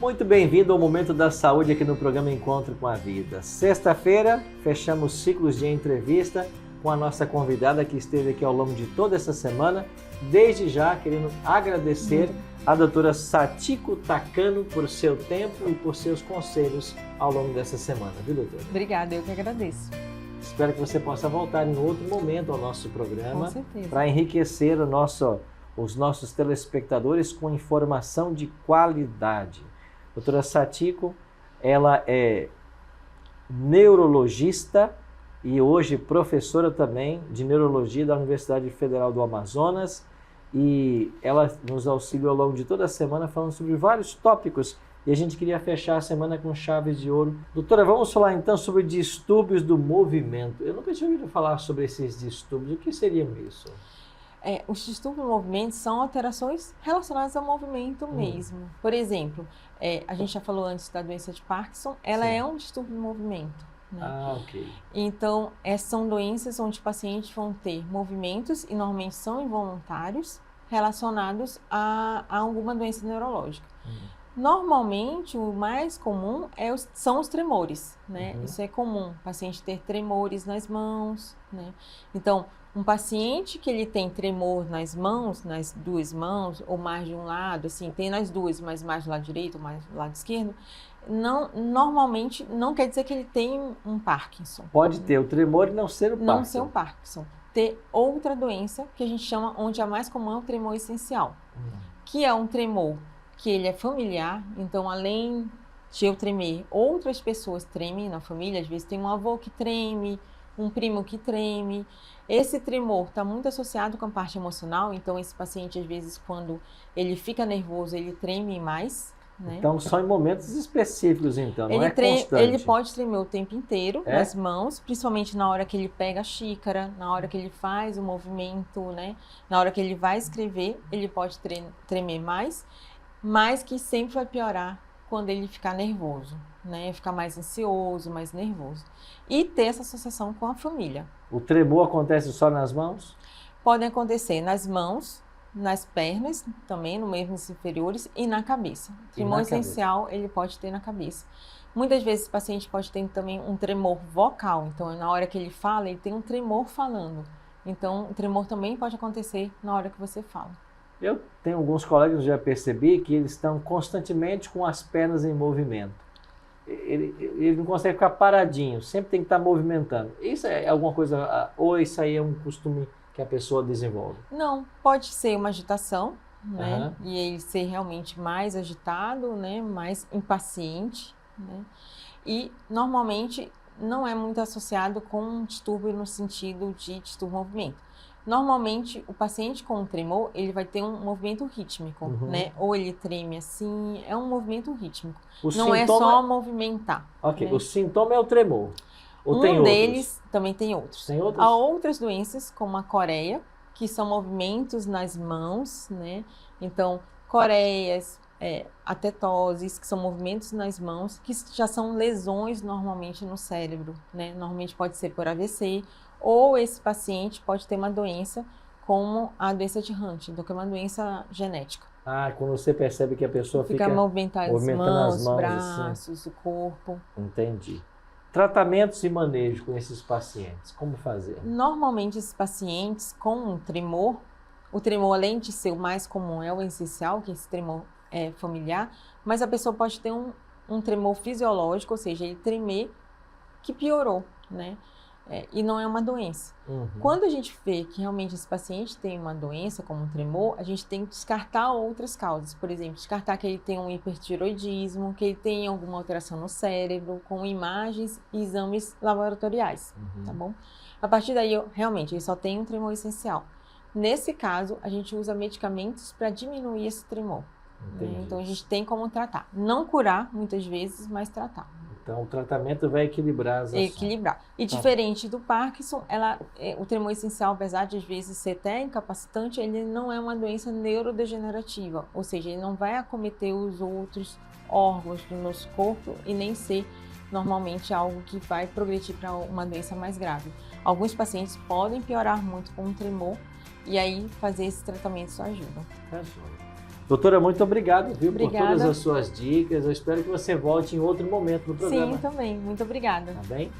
Muito bem-vindo ao Momento da Saúde aqui no programa Encontro com a Vida. Sexta-feira, fechamos ciclos de entrevista com a nossa convidada que esteve aqui ao longo de toda essa semana. Desde já, querendo agradecer a doutora Satiko Takano por seu tempo e por seus conselhos ao longo dessa semana, viu, doutora? Obrigada, eu que agradeço. Espero que você possa voltar em outro momento ao nosso programa para enriquecer os nossos telespectadores com informação de qualidade. Doutora Satiko, ela é neurologista e hoje professora também de neurologia da Universidade Federal do Amazonas, e ela nos auxilia ao longo de toda a semana falando sobre vários tópicos, e a gente queria fechar a semana com chaves de ouro. Doutora, vamos falar então sobre distúrbios do movimento. Eu nunca tinha ouvido falar sobre esses distúrbios. O que seriam isso? Os distúrbios do movimento são alterações relacionadas ao movimento mesmo. Por exemplo, a gente já falou antes da doença de Parkinson, ela é um distúrbio do movimento. Né? Ah, ok. Então, são doenças onde pacientes vão ter movimentos, e normalmente são involuntários, relacionados a alguma doença neurológica. Normalmente, o mais comum são os tremores, né? Isso é comum, o paciente ter tremores nas mãos, né? Então, um paciente que ele tem tremor nas mãos, nas duas mãos, ou mais de um lado, assim, tem nas duas, mas mais do lado direito ou mais do lado esquerdo, normalmente não quer dizer que ele tem um Parkinson. Pode ter o tremor e não ser o Parkinson. Não ser um Parkinson. Ter outra doença, que a gente chama, onde a mais comum é o tremor essencial, que é um tremor que ele é familiar, então além de eu tremer, outras pessoas tremem na família, às vezes tem um avô que treme, um primo que treme. Esse tremor está muito associado com a parte emocional, então esse paciente, às vezes, quando ele fica nervoso, ele treme mais. Né? Então, só em momentos específicos, então, não é constante. Ele pode tremer o tempo inteiro nas mãos, principalmente na hora que ele pega a xícara, na hora que ele faz o movimento, né? Na hora que ele vai escrever, ele pode tremer mais, mas que sempre vai piorar quando ele ficar nervoso, né? Ficar mais ansioso, mais nervoso. E ter essa associação com a família. O tremor acontece só nas mãos? Pode acontecer nas mãos, nas pernas, também, no membros inferiores, e na cabeça. O tremor essencial, ele pode ter na cabeça. Muitas vezes o paciente pode ter também um tremor vocal, então na hora que ele fala, ele tem um tremor falando. Então o tremor também pode acontecer na hora que você fala. Eu tenho alguns colegas, já percebi, que eles estão constantemente com as pernas em movimento. Ele não consegue ficar paradinho, sempre tem que estar movimentando. Isso é alguma coisa, ou isso aí é um costume que a pessoa desenvolve? Não, pode ser uma agitação, né? E ele ser realmente mais agitado, né? Mais impaciente, né? E normalmente não é muito associado com um distúrbio no sentido de distúrbio movimento. Normalmente, o paciente com tremor, ele vai ter um movimento rítmico, né? Ou ele treme assim, é um movimento rítmico. Não é só movimentar. Ok, né? O sintoma é o tremor. Ou um deles também tem outros. Tem outros? Há outras doenças, como a coreia, que são movimentos nas mãos, né? Então, coreias, atetoses, que são movimentos nas mãos, que já são lesões normalmente no cérebro, né? Normalmente pode ser por AVC, ou esse paciente pode ter uma doença como a doença de Huntington, que é uma doença genética. Ah, quando você percebe que a pessoa fica movimentando as mãos, braços, assim. O corpo. Entendi. Tratamentos e manejo com esses pacientes, como fazer? Normalmente esses pacientes com um tremor, o tremor além de ser o mais comum é o essencial, que esse tremor é familiar, mas a pessoa pode ter um tremor fisiológico, ou seja, ele tremer que piorou, né? E não é uma doença. Quando a gente vê que realmente esse paciente tem uma doença, como um tremor, a gente tem que descartar outras causas. Por exemplo, descartar que ele tem um hipertiroidismo, que ele tem alguma alteração no cérebro, com imagens e exames laboratoriais, tá bom? A partir daí, realmente, ele só tem um tremor essencial. Nesse caso, a gente usa medicamentos para diminuir esse tremor. Né? Então, a gente tem como tratar. Não curar, muitas vezes, mas tratar. Então, o tratamento vai equilibrar as ações. Equilibrar. E diferente do Parkinson, o tremor essencial, apesar de às vezes ser até incapacitante, ele não é uma doença neurodegenerativa. Ou seja, ele não vai acometer os outros órgãos do nosso corpo e nem ser normalmente algo que vai progredir para uma doença mais grave. Alguns pacientes podem piorar muito com o tremor e aí fazer esse tratamento só ajuda. Tá joia. Doutora, muito obrigado, viu, Obrigada. por todas as suas dicas. Eu espero que você volte em outro momento no programa. Sim, também. Muito obrigada. Tá bem?